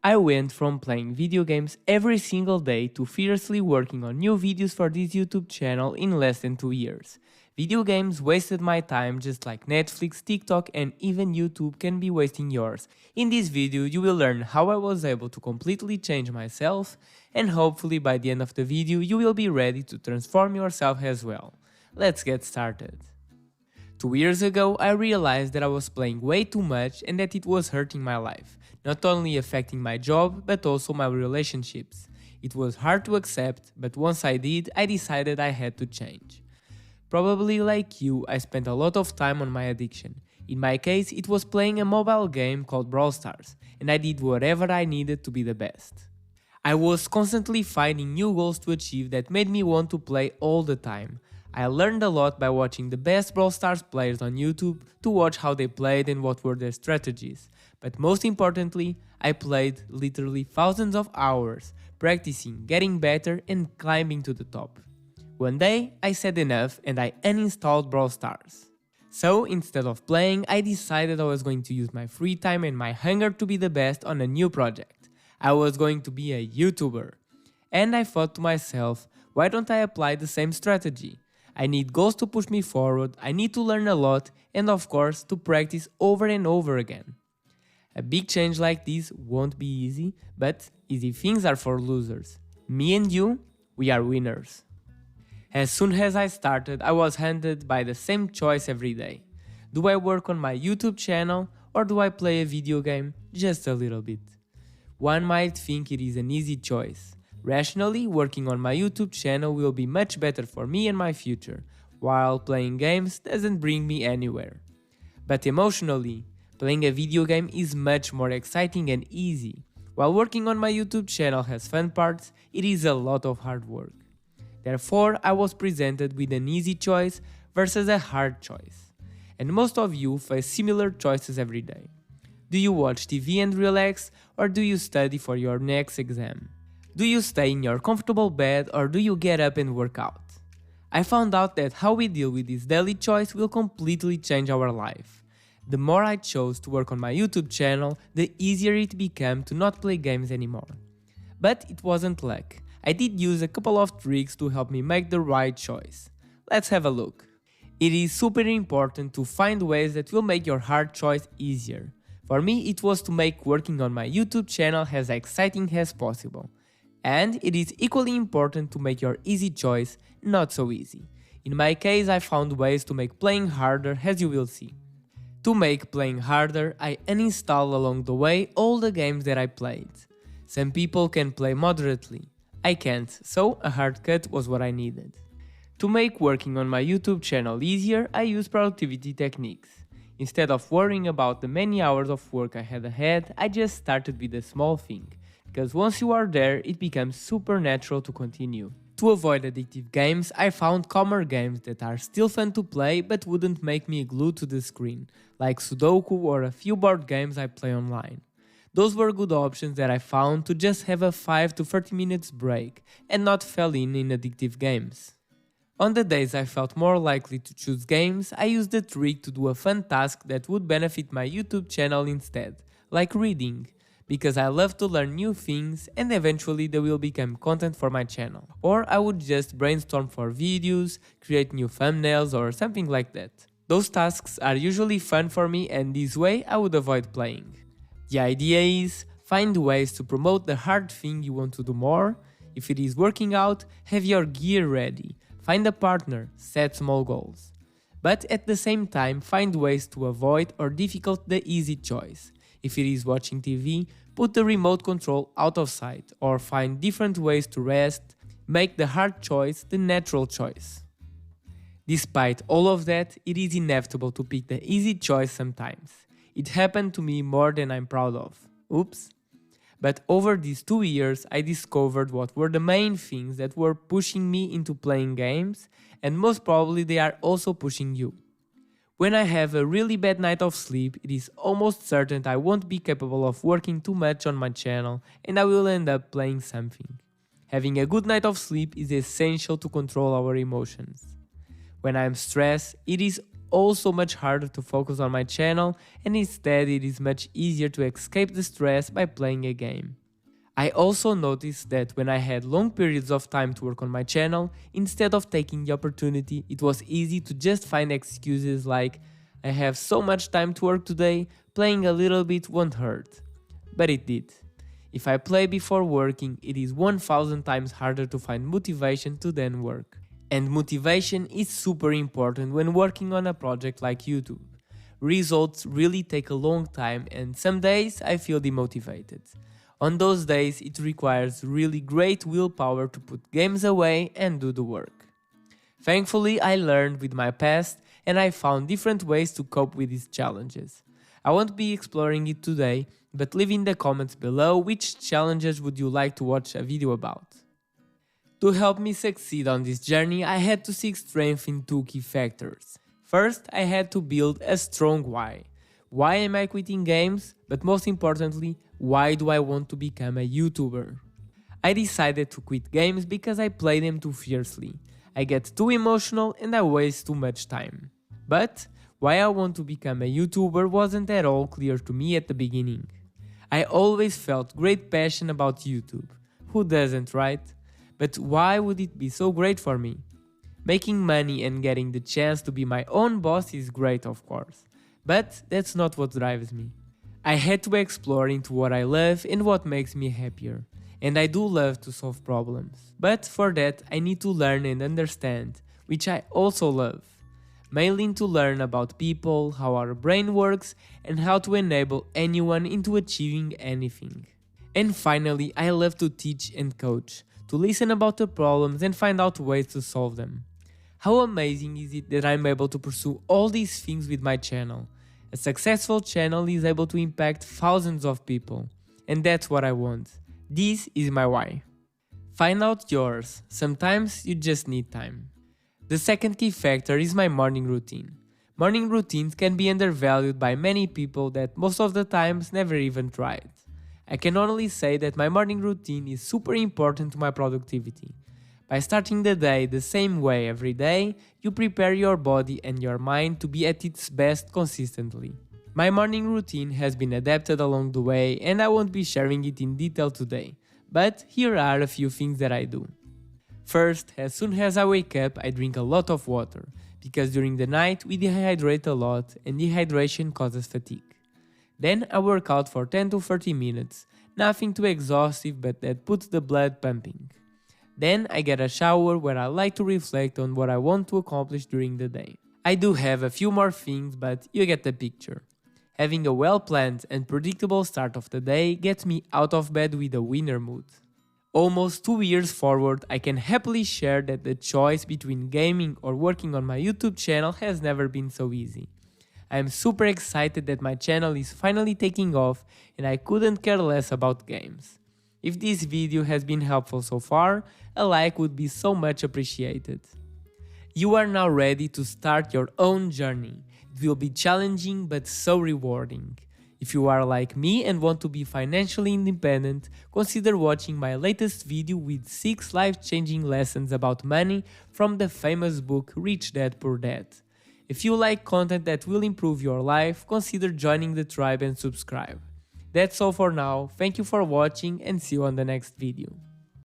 I went from playing video games every single day to fiercely working on new videos for this YouTube channel in less than 2 years. Video games wasted my time just like Netflix, TikTok and even YouTube can be wasting yours. In this video you will learn how I was able to completely change myself, and hopefully by the end of the video you will be ready to transform yourself as well. Let's get started. 2 years ago I realized that I was playing way too much and that it was hurting my life, not only affecting my job but also my relationships. It was hard to accept, but once I did, I decided I had to change. Probably like you, I spent a lot of time on my addiction. In my case, it was playing a mobile game called Brawl Stars, and I did whatever I needed to be the best. I was constantly finding new goals to achieve that made me want to play all the time. I learned a lot by watching the best Brawl Stars players on YouTube to watch how they played and what were their strategies. But most importantly, I played literally thousands of hours, practicing, getting better and climbing to the top. One day, I said enough and I uninstalled Brawl Stars. So instead of playing, I decided I was going to use my free time and my hunger to be the best on a new project. I was going to be a YouTuber. And I thought to myself, why don't I apply the same strategy? I need goals to push me forward, I need to learn a lot, and of course to practice over and over again. A big change like this won't be easy, but easy things are for losers. Me and you, we are winners. As soon as I started, I was handed by the same choice every day. Do I work on my YouTube channel or do I play a video game? Just a little bit. One might think it is an easy choice. Rationally, working on my YouTube channel will be much better for me and my future, while playing games doesn't bring me anywhere. But emotionally, playing a video game is much more exciting and easy. While working on my YouTube channel has fun parts, it is a lot of hard work. Therefore, I was presented with an easy choice versus a hard choice. And most of you face similar choices every day. Do you watch TV and relax, or do you study for your next exam? Do you stay in your comfortable bed or do you get up and work out? I found out that how we deal with this daily choice will completely change our life. The more I chose to work on my YouTube channel, the easier it became to not play games anymore. But it wasn't luck. I did use a couple of tricks to help me make the right choice. Let's have a look. It is super important to find ways that will make your hard choice easier. For me, it was to make working on my YouTube channel as exciting as possible. And it is equally important to make your easy choice not so easy. In my case, I found ways to make playing harder, as you will see. To make playing harder, I uninstalled along the way all the games that I played. Some people can play moderately. I can't, so a hard cut was what I needed. To make working on my YouTube channel easier, I use productivity techniques. Instead of worrying about the many hours of work I had ahead, I just started with a small thing. Because once you are there, it becomes super natural to continue. To avoid addictive games, I found calmer games that are still fun to play but wouldn't make me glued to the screen, like Sudoku or a few board games I play online. Those were good options that I found to just have a 5 to 30 minutes break and not fall in addictive games. On the days I felt more likely to choose games, I used the trick to do a fun task that would benefit my YouTube channel instead, like reading. Because I love to learn new things and eventually they will become content for my channel. Or I would just brainstorm for videos, create new thumbnails or something like that. Those tasks are usually fun for me and this way I would avoid playing. The idea is, find ways to promote the hard thing you want to do more. If it is working out, have your gear ready, find a partner, set small goals. But at the same time, find ways to avoid or difficult the easy choice. If it is watching TV, put the remote control out of sight or find different ways to rest, make the hard choice the natural choice. Despite all of that, it is inevitable to pick the easy choice sometimes. It happened to me more than I'm proud of. Oops. But over these 2 years, I discovered what were the main things that were pushing me into playing games, and most probably they are also pushing you. When I have a really bad night of sleep, it is almost certain I won't be capable of working too much on my channel and I will end up playing something. Having a good night of sleep is essential to control our emotions. When I am stressed, it is all so much harder to focus on my channel, and instead it is much easier to escape the stress by playing a game. I also noticed that when I had long periods of time to work on my channel, instead of taking the opportunity, it was easy to just find excuses like, I have so much time to work today, playing a little bit won't hurt. But it did. If I play before working, it is 1000 times harder to find motivation to then work. And motivation is super important when working on a project like YouTube. Results really take a long time, and some days I feel demotivated. On those days, it requires really great willpower to put games away and do the work. Thankfully, I learned with my past and I found different ways to cope with these challenges. I won't be exploring it today, but leave in the comments below which challenges would you like to watch a video about. To help me succeed on this journey, I had to seek strength in two key factors. First, I had to build a strong why. Why am I quitting games? But most importantly, why do I want to become a YouTuber? I decided to quit games because I play them too fiercely. I get too emotional and I waste too much time. But why I want to become a YouTuber wasn't at all clear to me at the beginning. I always felt great passion about YouTube. Who doesn't, right? But why would it be so great for me? Making money and getting the chance to be my own boss is great, of course. But that's not what drives me. I had to explore into what I love and what makes me happier. And I do love to solve problems. But for that, I need to learn and understand, which I also love. Mainly to learn about people, how our brain works, and how to enable anyone into achieving anything. And finally, I love to teach and coach, to listen about the problems and find out ways to solve them. How amazing is it that I'm able to pursue all these things with my channel? A successful channel is able to impact thousands of people. And that's what I want. This is my why. Find out yours. Sometimes you just need time. The second key factor is my morning routine. Morning routines can be undervalued by many people that most of the times never even tried. I can only say that my morning routine is super important to my productivity. By starting the day the same way every day, you prepare your body and your mind to be at its best consistently. My morning routine has been adapted along the way and I won't be sharing it in detail today, but here are a few things that I do. First, as soon as I wake up, I drink a lot of water, because during the night we dehydrate a lot and dehydration causes fatigue. Then I work out for 10 to 30 minutes, nothing too exhaustive but that puts the blood pumping. Then I get a shower where I like to reflect on what I want to accomplish during the day. I do have a few more things, but you get the picture. Having a well-planned and predictable start of the day gets me out of bed with a winner mood. Almost 2 years forward, I can happily share that the choice between gaming or working on my YouTube channel has never been so easy. I am super excited that my channel is finally taking off and I couldn't care less about games. If this video has been helpful so far, a like would be so much appreciated. You are now ready to start your own journey. It will be challenging but so rewarding. If you are like me and want to be financially independent, consider watching my latest video with 6 life-changing lessons about money from the famous book Rich Dad Poor Dad. If you like content that will improve your life, consider joining the tribe and subscribe. That's all for now, thank you for watching and see you on the next video.